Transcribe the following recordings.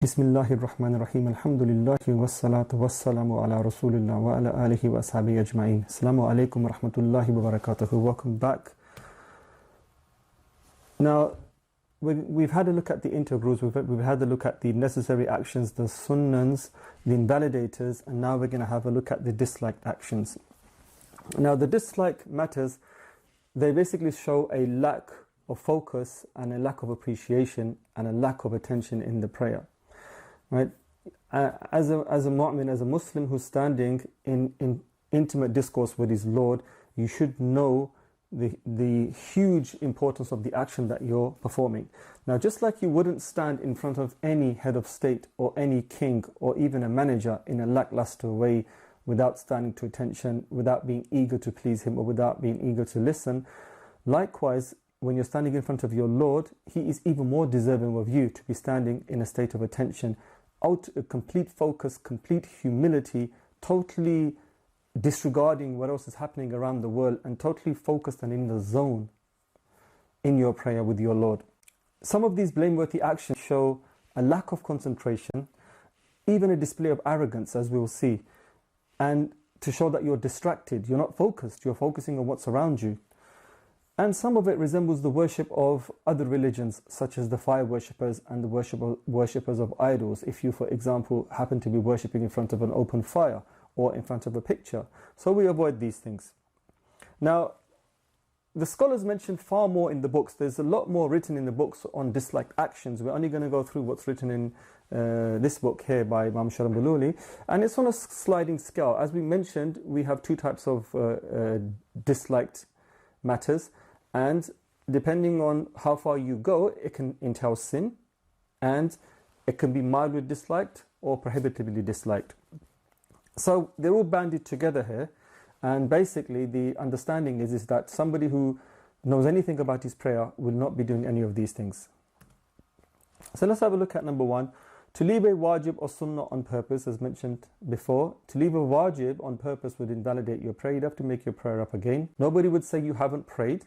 Bismillahir Rahmanir Rahim. Alhamdulillahi wassalatu wassalamu ala Rasulillah wa ala alihi wa ashabihi ajma'in. Assalamu alaikum wa rahmatullahi wa barakatuhu. Welcome back. Now, we've had a look at the integrals, we've had a look at the necessary actions, the sunnans, the invalidators, and now we're going to have a look at the disliked actions. Now, the disliked matters, they basically show a lack of focus and a lack of appreciation and a lack of attention in the prayer. Right? As a mu'min, as a Muslim who's standing in intimate discourse with his Lord, you should know the huge importance of the action that you're performing. Now, just like you wouldn't stand in front of any head of state or any king or even a manager in a lackluster way without standing to attention, without being eager to please him or without being eager to listen, likewise, when you're standing in front of your Lord, He is even more deserving of you to be standing in a state of attention, out complete focus, complete humility, totally disregarding what else is happening around the world and totally focused and in the zone in your prayer with your Lord. Some of these blameworthy actions show a lack of concentration, even a display of arrogance, as we will see, and to show that you're distracted, you're not focused, you're focusing on what's around you. And some of it resembles the worship of other religions, such as the fire worshippers and the worshippers of idols. If you, for example, happen to be worshipping in front of an open fire or in front of a picture. So we avoid these things. Now, the scholars mention far more in the books. There's a lot more written in the books on disliked actions. We're only going to go through what's written in this book here by Imam Sharam, and it's on a sliding scale. As we mentioned, we have two types of disliked matters. And depending on how far you go, it can entail sin, and it can be mildly disliked or prohibitively disliked. So they're all banded together here, and basically the understanding is that somebody who knows anything about his prayer will not be doing any of these things. So let's have a look at number one. To leave a wajib or sunnah on purpose, as mentioned before, to leave a wajib on purpose would invalidate your prayer. You'd have to make your prayer up again. Nobody would say you haven't prayed,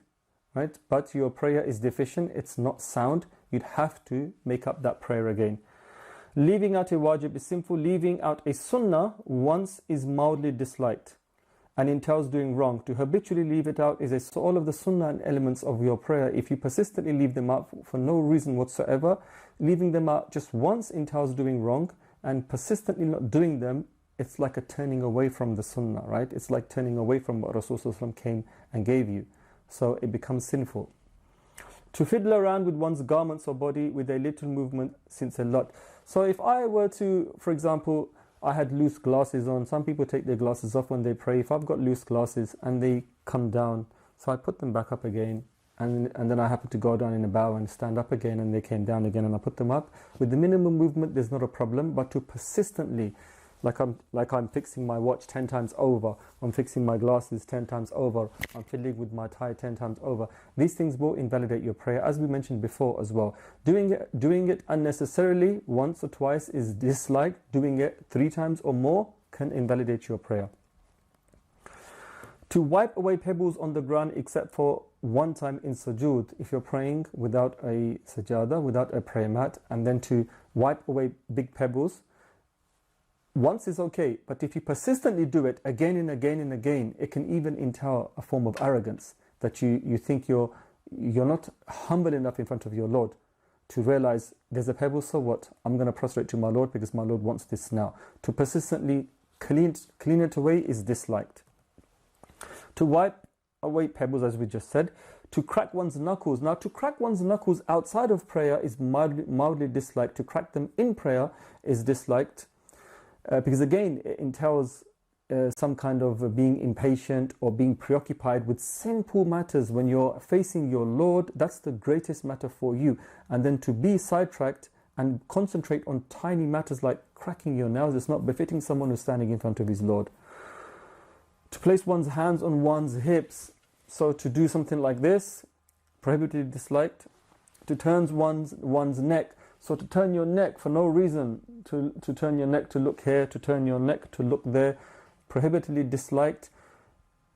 right? But your prayer is deficient, it's not sound. You'd have to make up that prayer again. Leaving out a wajib is sinful. Leaving out a sunnah once is mildly disliked and entails doing wrong. To habitually leave it out is all of the sunnah and elements of your prayer. If you persistently leave them out for no reason whatsoever, leaving them out just once entails doing wrong, and persistently not doing them, it's like a turning away from the sunnah, right? It's like turning away from what Rasulullah came and gave you. So it becomes sinful. To fiddle around with one's garments or body with a little movement since a lot. So if I were to, for example, I had loose glasses on. Some people take their glasses off when they pray. If I've got loose glasses and they come down, so I put them back up again, and then I happen to go down in a bow and stand up again, and they came down again, and I put them up. With the minimum movement, there's not a problem, but to persistently, like I'm fixing my watch 10 times over, I'm fixing my glasses 10 times over, I'm fiddling with my tie 10 times over. These things will invalidate your prayer, as we mentioned before as well. Doing it unnecessarily once or twice is disliked. Doing it 3 times or more can invalidate your prayer. To wipe away pebbles on the ground except for one time in sujood, if you're praying without a sajada, without a prayer mat, and then to wipe away big pebbles, once is okay, but if you persistently do it again and again and again, it can even entail a form of arrogance, that you think you're not humble enough in front of your Lord to realize there's a pebble, so what? I'm going to prostrate to my Lord because my Lord wants this now. To persistently clean it away is disliked. To wipe away pebbles, as we just said. To crack one's knuckles. Now, to crack one's knuckles outside of prayer is mildly disliked. To crack them in prayer is disliked. Because again, it entails some kind of being impatient or being preoccupied with simple matters. When you're facing your Lord, that's the greatest matter for you. And then to be sidetracked and concentrate on tiny matters like cracking your nails, it's not befitting someone who's standing in front of his Lord. To place one's hands on one's hips, so to do something like this, prohibited, disliked. To turn one's neck, so to turn your neck for no reason, to turn your neck to look here, to turn your neck to look there, prohibitively disliked.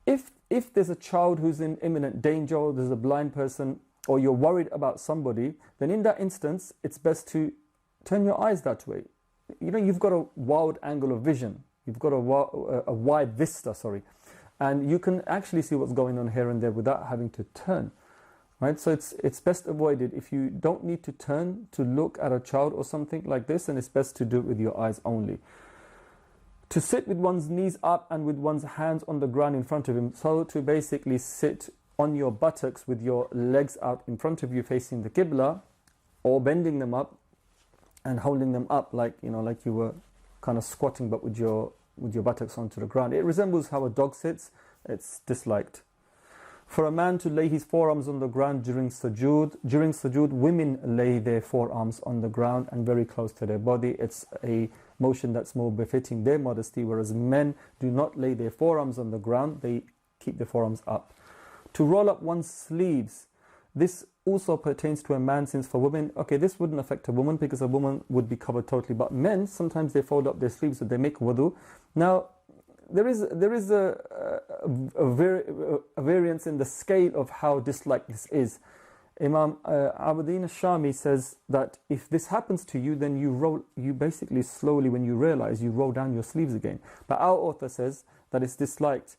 If there's a child who's in imminent danger, or there's a blind person, or you're worried about somebody, then in that instance, it's best to turn your eyes that way. You know, you've got a wild angle of vision. You've got a wide vista, sorry. And you can actually see what's going on here and there without having to turn. Right? So it's best avoided. If you don't need to turn to look at a child or something like this, then it's best to do it with your eyes only. To sit with one's knees up and with one's hands on the ground in front of him. So to basically sit on your buttocks with your legs out in front of you facing the Qibla, or bending them up and holding them up like, you know, like you were kind of squatting but with your buttocks onto the ground. It resembles how a dog sits. It's disliked. For a man to lay his forearms on the ground during sujood, women lay their forearms on the ground and very close to their body. It's a motion that's more befitting their modesty, whereas men do not lay their forearms on the ground, they keep their forearms up. To roll up one's sleeves, this also pertains to a man, since for women, okay, this wouldn't affect a woman because a woman would be covered totally, but men, sometimes they fold up their sleeves so they make wudu. Now, there is a variance in the scale of how disliked this is. Imam Abdin al-Shami says that if this happens to you, then you basically slowly, when you realize, you roll down your sleeves again. But our author says that it's disliked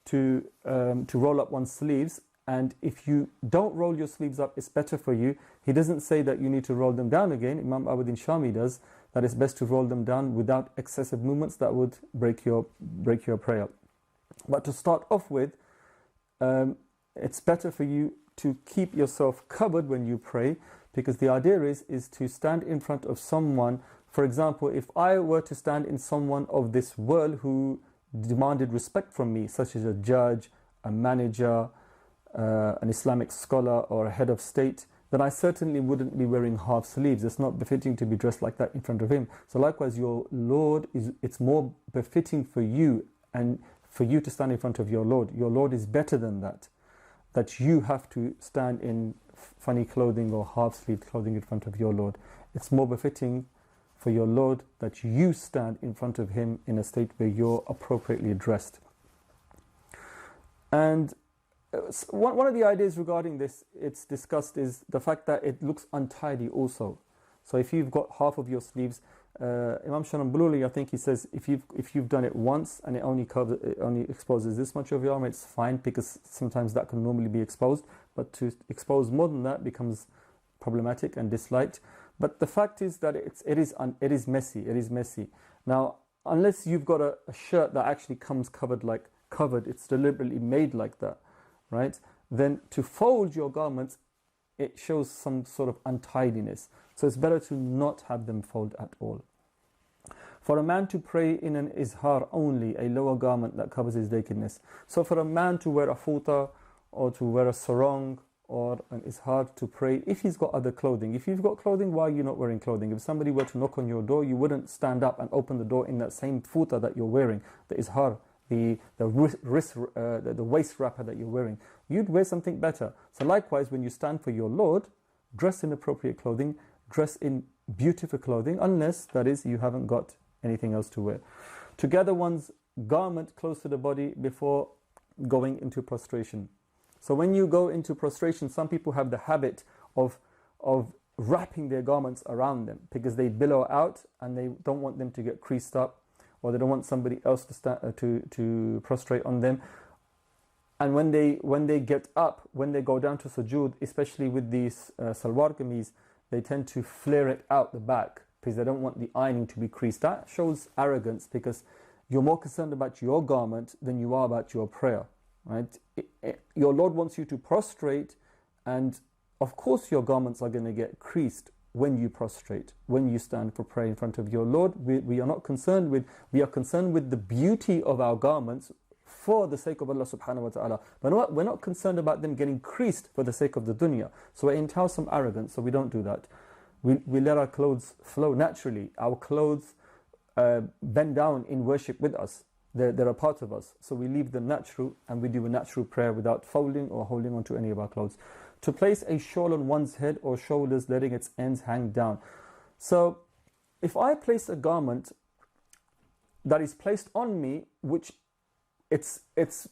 to roll up one's sleeves, and if you don't roll your sleeves up, it's better for you. He doesn't say that you need to roll them down again. Imam Abdin Shami does, that it's best to roll them down without excessive movements that would break your prayer. But to start off with, it's better for you to keep yourself covered when you pray, because the idea is to stand in front of someone. For example, if I were to stand in someone of this world who demanded respect from me, such as a judge, a manager, an Islamic scholar, or a head of state, then I certainly wouldn't be wearing half sleeves. It's not befitting to be dressed like that in front of him. So likewise, your Lord, it's more befitting for you and for you to stand in front of your Lord. Your Lord is better than that you have to stand in funny clothing or half-sleeved clothing in front of your Lord. It's more befitting for your Lord that you stand in front of him in a state where you're appropriately dressed. And one of the ideas regarding this, it's discussed, is the fact that it looks untidy also. So if you've got half of your sleeves, Imam Shanambululi, I think he says, if you've done it once and it only exposes this much of your arm, it's fine, because sometimes that can normally be exposed. But to expose more than that becomes problematic and disliked. But the fact is that it is messy. It is messy. Now, unless you've got a shirt that actually comes covered, it's deliberately made like that, right? Then to fold your garments, it shows some sort of untidiness. So it's better to not have them fold at all. For a man to pray in an izhar only, a lower garment that covers his nakedness. So for a man to wear a futa or to wear a sarong or an izhar to pray, if he's got other clothing. If you've got clothing, why are you not wearing clothing? If somebody were to knock on your door, you wouldn't stand up and open the door in that same futa that you're wearing, the izhar, the waist wrapper that you're wearing. You'd wear something better. So likewise, when you stand for your Lord, dress in appropriate clothing, dress in beautiful clothing, unless, that is, you haven't got anything else to wear. To gather one's garment close to the body before going into prostration. So when you go into prostration, some people have the habit of wrapping their garments around them because they billow out and they don't want them to get creased up, or they don't want somebody else to prostrate on them. And when they get up, when they go down to sujood, especially with these salwar kameez, they tend to flare it out the back because they don't want the ironing to be creased. That shows arrogance, because you're more concerned about your garment than you are about your prayer, right? Your Lord wants you to prostrate, and of course your garments are going to get creased when you prostrate, when you stand for prayer in front of your Lord. We are concerned with the beauty of our garments for the sake of Allah subhanahu wa ta'ala. But we're not concerned about them getting creased for the sake of the dunya. So it entails some arrogance, so we don't do that. We let our clothes flow naturally. Our clothes bend down in worship with us. They're a part of us. So we leave them natural, and we do a natural prayer without folding or holding on to any of our clothes. To place a shawl on one's head or shoulders, letting its ends hang down. So if I place a garment that is placed on me, which it's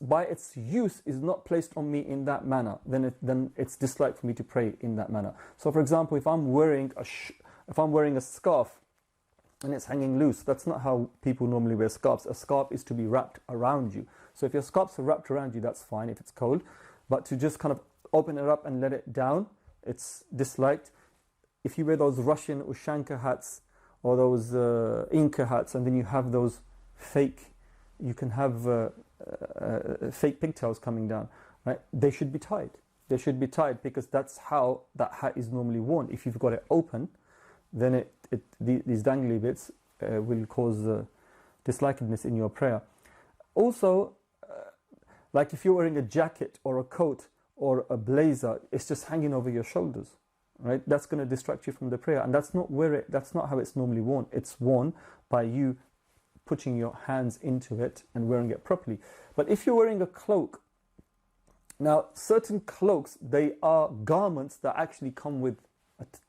by its use is not placed on me in that manner, then it's disliked for me to pray in that manner. So for example, if I'm wearing If I'm wearing a scarf and it's hanging loose, that's not how people normally wear scarves. A scarf is to be wrapped around you. So if your scarves are wrapped around you, that's fine if it's cold. But to just kind of open it up and let it down, it's disliked. If you wear those Russian Ushanka hats or those Inca hats, and then you have those fake, you can have fake pigtails coming down, right? They should be tied. They should be tied because that's how that hat is normally worn. If you've got it open, then these dangly bits will cause dislikedness in your prayer. Also, like if you're wearing a jacket or a coat or a blazer, it's just hanging over your shoulders, right? That's going to distract you from the prayer, and that's not how it's normally worn. It's worn by you putting your hands into it and wearing it properly. But if you're wearing a cloak, now certain cloaks, they are garments that actually come with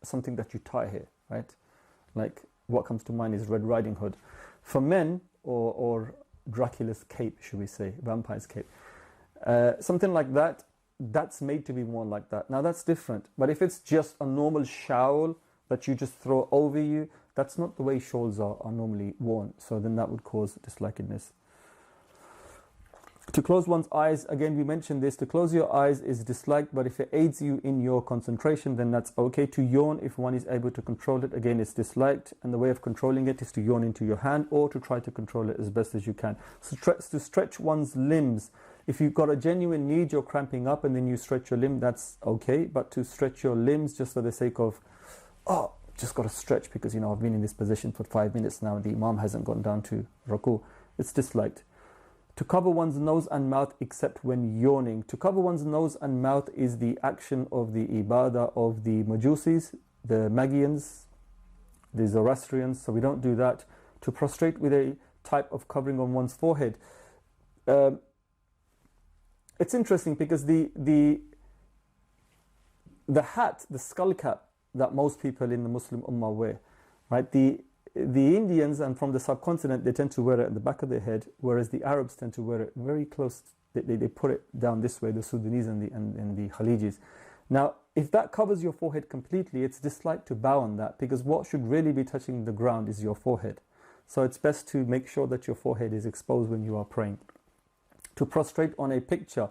something that you tie here, right? Like what comes to mind is Red Riding Hood. For men, or Dracula's cape, should we say, vampire's cape, something like that, that's made to be worn like that. Now that's different. But if it's just a normal shawl that you just throw over you, that's not the way shawls are normally worn. So then that would cause dislikedness. To close one's eyes, again we mentioned this, to close your eyes is disliked, but if it aids you in your concentration, then that's okay. To yawn, if one is able to control it, again it's disliked, and the way of controlling it is to yawn into your hand or to try to control it as best as you can. So to stretch one's limbs, if you've got a genuine need, you're cramping up and then you stretch your limb, that's okay. But to stretch your limbs just for the sake of, just got to stretch because, I've been in this position for 5 minutes now and the Imam hasn't gone down to ruku, it's disliked. To cover one's nose and mouth except when yawning. To cover one's nose and mouth is the action of the ibadah of the Majusis, the Magians, the Zoroastrians, so we don't do that. To prostrate with a type of covering on one's forehead. It's interesting because the hat, the skull cap that most people in the Muslim Ummah wear, right? The Indians and from the subcontinent, they tend to wear it at the back of their head, whereas the Arabs tend to wear it very close. They put it down this way, the Sudanese and the Khalijis. Now, if that covers your forehead completely, it's disliked to bow on that because what should really be touching the ground is your forehead. So it's best to make sure that your forehead is exposed when you are praying. To prostrate on a picture,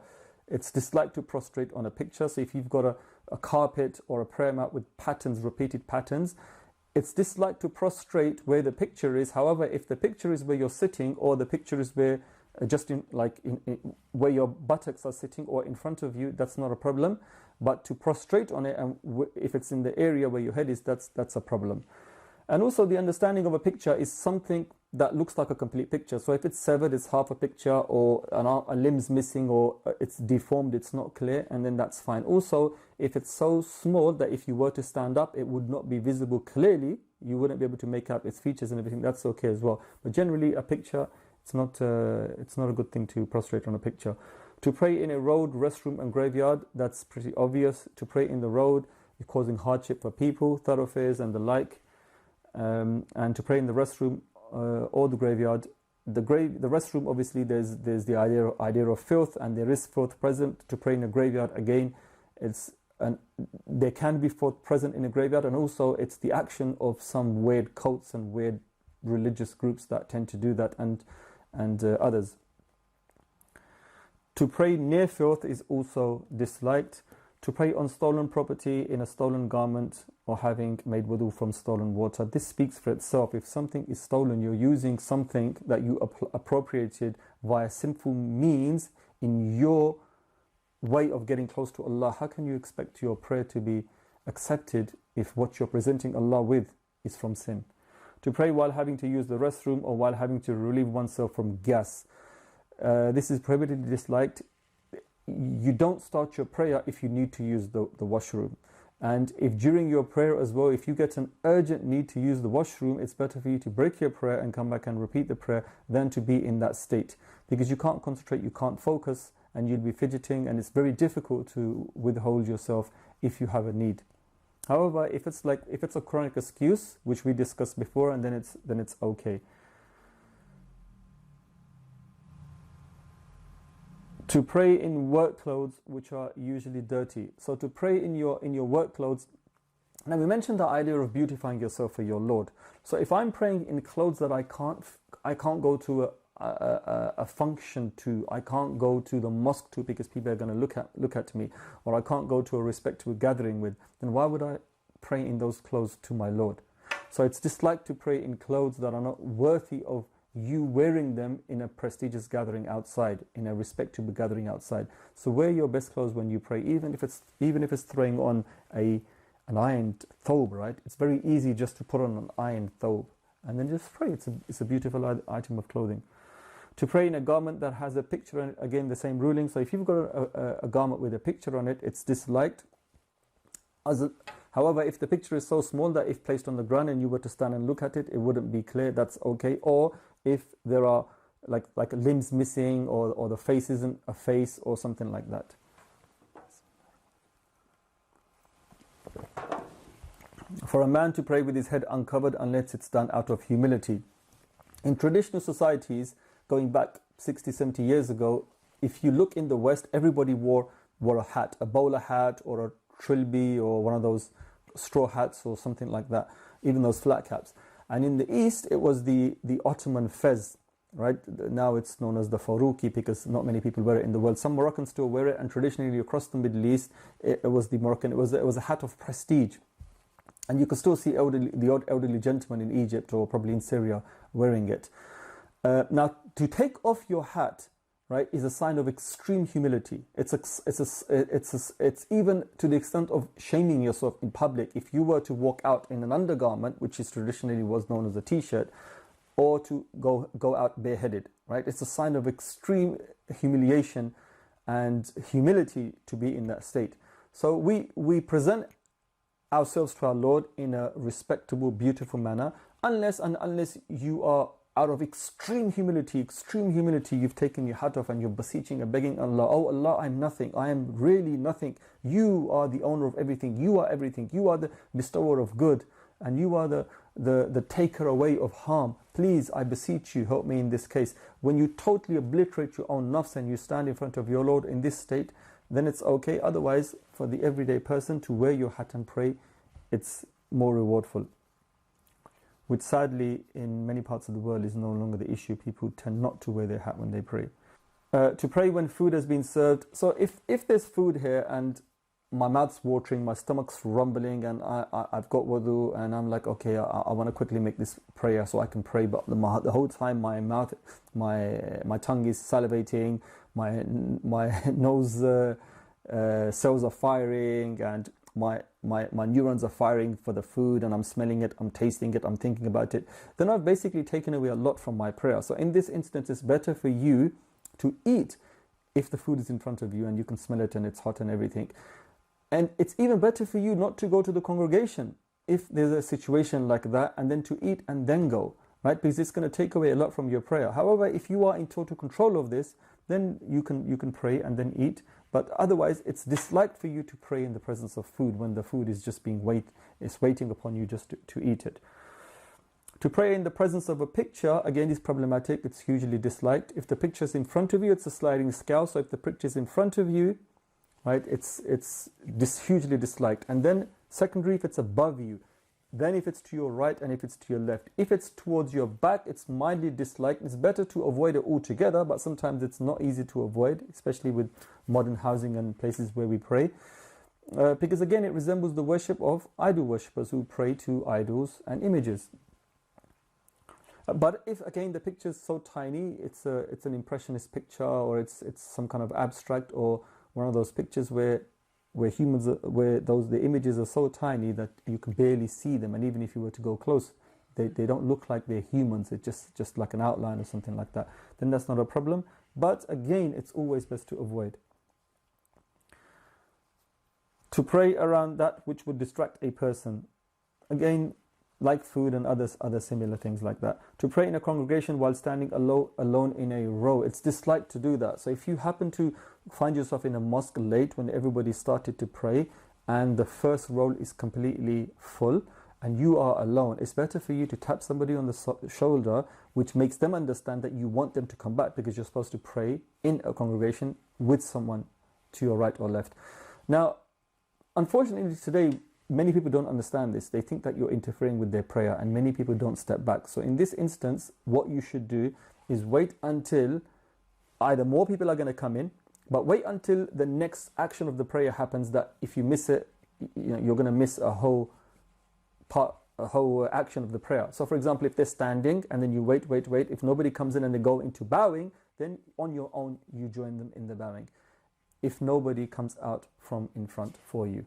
it's disliked to prostrate on a picture. So if you've got a carpet or a prayer mat with patterns, repeated patterns, it's disliked to prostrate where the picture is. However, if the picture is where you're sitting, or the picture is where where your buttocks are sitting or in front of you, that's not a problem. But to prostrate on it, and if it's in the area where your head is, that's a problem. And also the understanding of a picture is something that looks like a complete picture. So if it's severed, it's half a picture, or a limb's missing, or it's deformed, it's not clear, and then that's fine. Also, if it's so small that if you were to stand up, it would not be visible clearly, you wouldn't be able to make out its features and everything, that's okay as well. But generally a picture, it's not a good thing to prostrate on a picture. To pray in a road, restroom and graveyard, that's pretty obvious. To pray in the road is causing hardship for people, thoroughfares and the like. And to pray in the restroom or the graveyard, the restroom, obviously there's the idea of filth, and there is filth present. To pray in a graveyard, again, there can be filth present in a graveyard, and also it's the action of some weird cults and weird religious groups that tend to do that, and others. To pray near filth is also disliked. To pray on stolen property, in a stolen garment, or having made wudu from stolen water. This speaks for itself. If something is stolen, you're using something that you appropriated via sinful means in your way of getting close to Allah. How can you expect your prayer to be accepted if what you're presenting Allah with is from sin? To pray while having to use the restroom or while having to relieve oneself from gas. This is prohibited, disliked. You don't start your prayer if you need to use the washroom. And if during your prayer as well, if you get an urgent need to use the washroom, it's better for you to break your prayer and come back and repeat the prayer than to be in that state. Because you can't concentrate, you can't focus, and you'd be fidgeting, and it's very difficult to withhold yourself if you have a need. However, if it's a chronic excuse, which we discussed before, and then it's okay. To pray in work clothes which are usually dirty. So to pray in your work clothes, Now we mentioned the idea of beautifying yourself for your Lord. So if I'm praying in clothes that I can't go to a function to, I can't go to the mosque to because people are going to look at me, or I can't go to a respectable gathering with, then why would I pray in those clothes to my Lord? So it's disliked to pray in clothes that are not worthy of you wearing them in a prestigious gathering outside, in a respectable gathering outside. So wear your best clothes when you pray, even if it's throwing on an ironed thobe, right? It's very easy just to put on an ironed thobe and then just pray. It's a beautiful item of clothing. To pray in a garment that has a picture on it, again the same ruling. So if you've got a garment with a picture on it, it's disliked. However, if the picture is so small that if placed on the ground and you were to stand and look at it, it wouldn't be clear, that's okay. Or if there are like limbs missing, or the face isn't a face or something like that. For a man to pray with his head uncovered unless it's done out of humility. In traditional societies, going back 60, 70 years ago, if you look in the West, everybody wore a hat, a bowler hat or a trilby or one of those straw hats or something like that, even those flat caps. And in the East, it was the Ottoman fez, right? Now it's known as the Faruqi because not many people wear it in the world. Some Moroccans still wear it, and traditionally across the Middle East, it was the Moroccan, it was a hat of prestige. And you could still see the odd elderly gentleman in Egypt or probably in Syria wearing it. Now, to take off your hat, right, is a sign of extreme humility. It's even to the extent of shaming yourself in public. If you were to walk out in an undergarment, which is traditionally was known as a t-shirt, or to go out bareheaded, right? It's a sign of extreme humiliation and humility to be in that state. So we present ourselves to our Lord in a respectable, beautiful manner, unless you are out of extreme humility, you've taken your hat off and you're beseeching and begging Allah, oh Allah, I'm nothing, I am really nothing. You are the owner of everything, you are everything, you are the bestower of good, and you are the taker away of harm. Please, I beseech you, help me in this case. When you totally obliterate your own nafs and you stand in front of your Lord in this state, then it's okay. Otherwise, for the everyday person to wear your hat and pray, it's more rewardful. Which sadly, in many parts of the world, is no longer the issue. People tend not to wear their hat when they pray. To pray when food has been served. So if there's food here and my mouth's watering, my stomach's rumbling, and I've got wudu, and I'm like, okay, I want to quickly make this prayer so I can pray, but the whole time my tongue is salivating, my nose cells are firing, and my neurons are firing for the food, and I'm smelling it, I'm tasting it, I'm thinking about it, then I've basically taken away a lot from my prayer. So in this instance, it's better for you to eat if the food is in front of you and you can smell it and it's hot and everything. And it's even better for you not to go to the congregation if there's a situation like that, and then to eat and then go, right? Because it's going to take away a lot from your prayer. However, if you are in total control of this, then you can pray and then eat. But otherwise, it's disliked for you to pray in the presence of food when the food is just waiting upon you just to eat it. To pray in the presence of a picture, again, is problematic. It's hugely disliked. If the picture is in front of you, it's a sliding scale. So if the picture is in front of you, right, it's hugely disliked. And then secondary, if it's above you. Then if it's to your right and if it's to your left. If it's towards your back, it's mildly disliked. It's better to avoid it altogether, but sometimes it's not easy to avoid, especially with modern housing and places where we pray. Because again, it resembles the worship of idol worshippers who pray to idols and images. But if, again, the picture is so tiny, it's an impressionist picture, or it's some kind of abstract, or one of those pictures where the images are so tiny that you can barely see them, and even if you were to go close, they don't look like they're humans. It's just like an outline or something like that. Then that's not a problem. But again, it's always best to avoid. To pray around that which would distract a person. Again, like food and other similar things like that. To pray in a congregation while standing alone in a row. It's disliked to do that. So if you happen to find yourself in a mosque late when everybody started to pray and the first row is completely full and you are alone, it's better for you to tap somebody on the shoulder, which makes them understand that you want them to come back, because you're supposed to pray in a congregation with someone to your right or left. Now, unfortunately today, many people don't understand this. They think that you're interfering with their prayer, and many people don't step back. So in this instance, what you should do is wait until either more people are going to come in, but wait until the next action of the prayer happens, that if you miss it, you're going to miss a whole action of the prayer. So for example, if they're standing and then you wait, if nobody comes in and they go into bowing, then on your own you join them in the bowing, if nobody comes out from in front for you.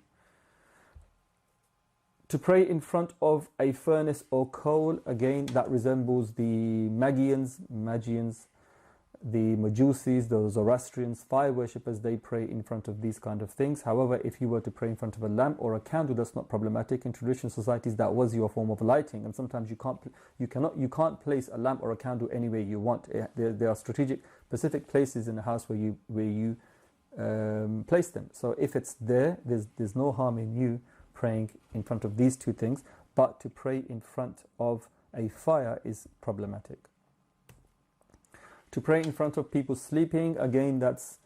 To pray in front of a furnace or coal, again, that resembles the Magians, the Majusis, the Zoroastrians, fire worshippers. They pray in front of these kind of things. However, if you were to pray in front of a lamp or a candle, that's not problematic. In traditional societies, that was your form of lighting, and sometimes you can't place a lamp or a candle anywhere you want. There are specific places in the house where you place them. So if it's there, there's no harm in you praying in front of these two things, but to pray in front of a fire is problematic. To pray in front of people sleeping, again, that's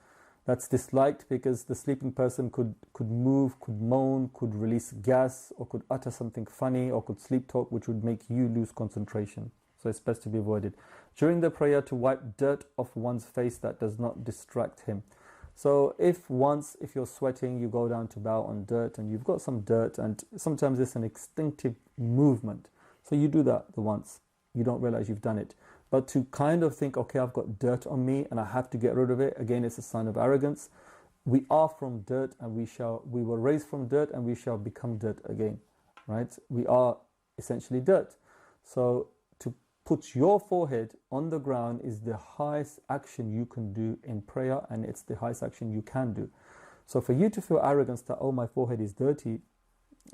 disliked, because the sleeping person could move, could moan, could release gas, or could utter something funny, or could sleep talk, which would make you lose concentration. So it's best to be avoided. During the prayer, to wipe dirt off one's face that does not distract him. So if you're sweating, you go down to bow on dirt and you've got some dirt, and sometimes it's an instinctive movement. So you do that the once, you don't realize you've done it. But to kind of think, okay, I've got dirt on me and I have to get rid of it, again, it's a sign of arrogance. We are from dirt, and we were raised from dirt, and we shall become dirt again, right? We are essentially dirt. So to put your forehead on the ground is the highest action you can do in prayer, and it's the highest action you can do. So for you to feel arrogance that, oh, my forehead is dirty,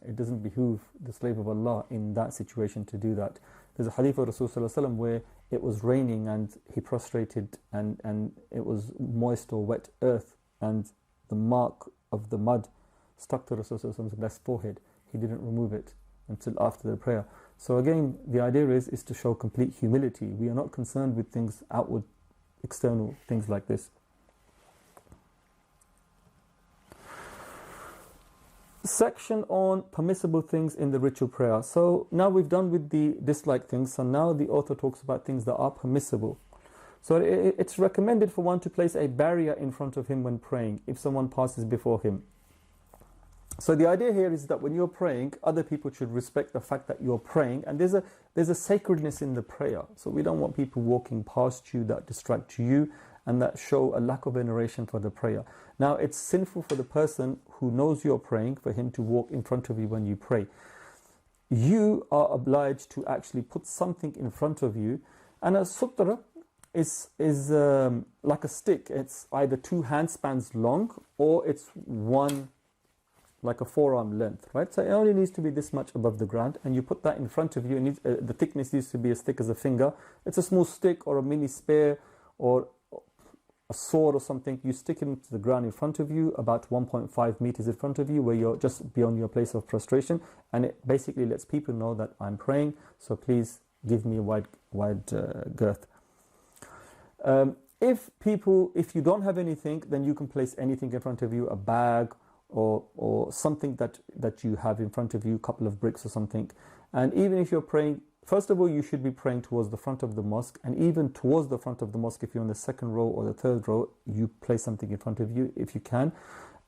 it doesn't behoove the slave of Allah in that situation to do that. There's a hadith of Rasulullah where it was raining and he prostrated, and it was moist or wet earth, and the mark of the mud stuck to Rasulullah's left forehead. He didn't remove it until after the prayer. So again, the idea is to show complete humility. We are not concerned with things outward, external things like this. Section on permissible things in the ritual prayer. So now we've done with the disliked things, so now the author talks about things that are permissible. So it's recommended for one to place a barrier in front of him when praying, if someone passes before him. So the idea here is that when you're praying, other people should respect the fact that you're praying, and there's a sacredness in the prayer. So we don't want people walking past you that distract you and that show a lack of veneration for the prayer. Now, it's sinful for the person who knows you're praying for him to walk in front of you when you pray. You are obliged to actually put something in front of you, and a sutra is like a stick. It's either 2 handspans long, or it's one like a forearm length, right? So it only needs to be this much above the ground, and you put that in front of you. The thickness needs to be as thick as a finger. It's a small stick or a mini spear or a sword or something. You stick it into the ground in front of you, about 1.5 meters in front of you, where you're just beyond your place of prostration, and it basically lets people know that I'm praying, so please give me a wide girth. If you don't have anything, then you can place anything in front of you, a bag or something that you have in front of you, a couple of bricks or something. And even if you're praying, first of all, you should be praying towards the front of the mosque, and even towards the front of the mosque, if you're in the second row or the third row, you place something in front of you if you can.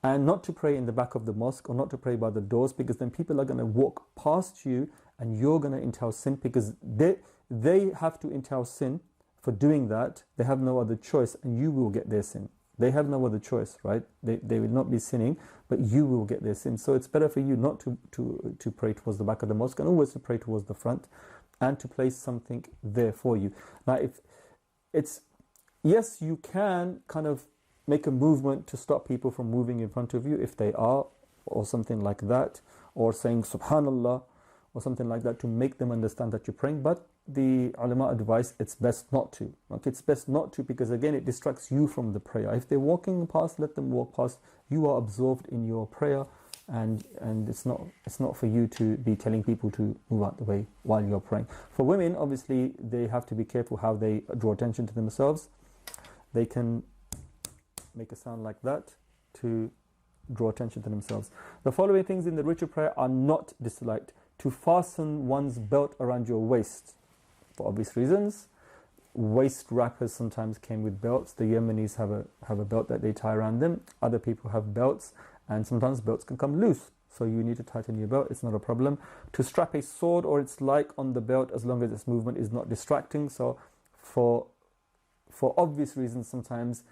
And not to pray in the back of the mosque, or not to pray by the doors, because then people are going to walk past you and you're going to entail sin, because they have to entail sin for doing that. They have no other choice, and you will get their sin. They have no other choice, right? They will not be sinning, but you will get their sin. So it's better for you not to pray towards the back of the mosque, and always to pray towards the front, and to place something there for you. Now, yes, you can kind of make a movement to stop people from moving in front of you if they are, or something like that, or saying Subhanallah, or something like that, to make them understand that you're praying. But the ulama advise it's best not to. Okay, it's best not to, because again, it distracts you from the prayer. If they're walking past, let them walk past. You are absorbed in your prayer, and it's not for you to be telling people to move out the way while you're praying. For women, obviously, they have to be careful how they draw attention to themselves. They can make a sound like that to draw attention to themselves. The following things in the ritual prayer are not disliked: to fasten one's belt around your waist, for obvious reasons. Waist wrappers sometimes came with belts. The Yemenis have a belt that they tie around them. Other people have belts, and sometimes belts can come loose, so you need to tighten your belt. It's not a problem. To strap a sword or its like on the belt, as long as its movement is not distracting. So for obvious reasons, sometimes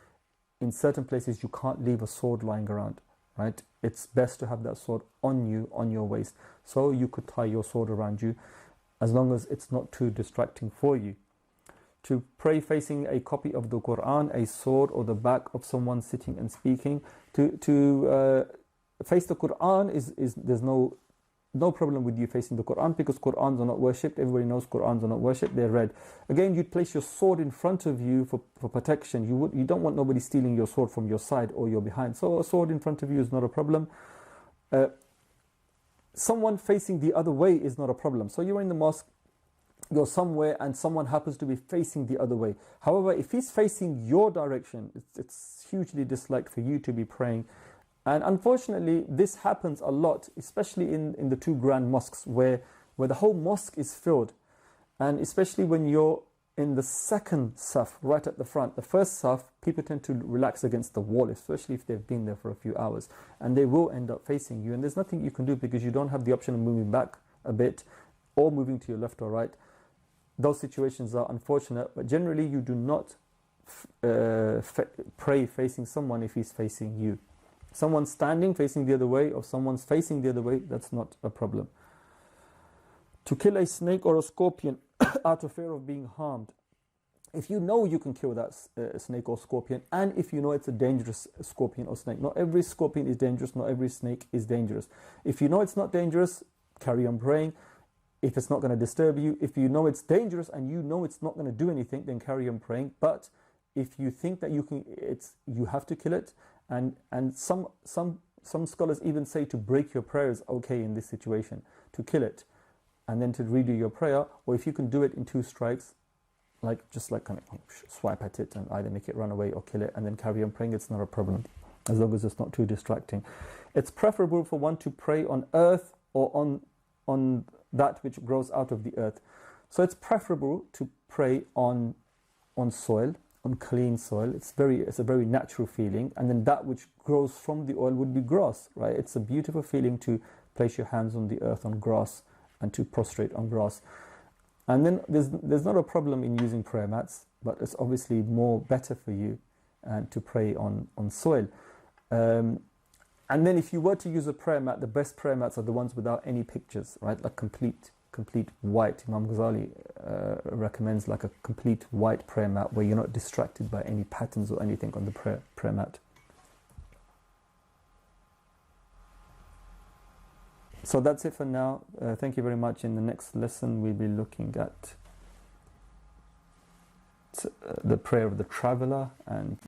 in certain places you can't leave a sword lying around, right? It's best to have that sword on you, on your waist, so you could tie your sword around you, as long as it's not too distracting for you. To pray facing a copy of the Quran, a sword, or the back of someone sitting and speaking. To face the Quran is there's no problem with you facing the Quran, because Qurans are not worshipped. Everybody knows Qurans are not worshipped, they're read. Again, you'd place your sword in front of you for protection. You don't want nobody stealing your sword from your side or your behind. So a sword in front of you is not a problem. Someone facing the other way is not a problem. So you're in the mosque, you're somewhere, and someone happens to be facing the other way. However, if he's facing your direction, it's hugely disliked for you to be praying. And unfortunately, this happens a lot, especially in the two grand mosques where the whole mosque is filled. And especially when you're in the second saf, right at the front. The first saf, people tend to relax against the wall, especially if they've been there for a few hours. And they will end up facing you. And there's nothing you can do, because you don't have the option of moving back a bit or moving to your left or right. Those situations are unfortunate, but generally you do not pray facing someone if he's facing you. Someone's standing facing the other way, or someone's facing the other way, that's not a problem. To kill a snake or a scorpion out of fear of being harmed. If you know you can kill that snake or scorpion, and if you know it's a dangerous scorpion or snake. Not every scorpion is dangerous, not every snake is dangerous. If you know it's not dangerous, carry on praying. If it's not going to disturb you, if you know it's dangerous and you know it's not going to do anything, then carry on praying. But if you think that you have to kill it, and some scholars even say to break your prayer is okay in this situation, to kill it and then to redo your prayer, or if you can do it in 2 strikes, just kind of swipe at it and either make it run away or kill it and then carry on praying, it's not a problem, as long as it's not too distracting. It's preferable for one to pray on earth or on that which grows out of the earth. So it's preferable to pray on soil, on clean soil. It's a very natural feeling. And then that which grows from the oil would be grass, right? It's a beautiful feeling to place your hands on the earth, on grass, and to prostrate on grass. And then there's not a problem in using prayer mats, but it's obviously better for you to pray on soil. And then if you were to use a prayer mat, the best prayer mats are the ones without any pictures, right? Like complete white. Imam Ghazali recommends like a complete white prayer mat where you're not distracted by any patterns or anything on the prayer mat. So that's it for now. Thank you very much. In the next lesson, we'll be looking at the prayer of the traveler and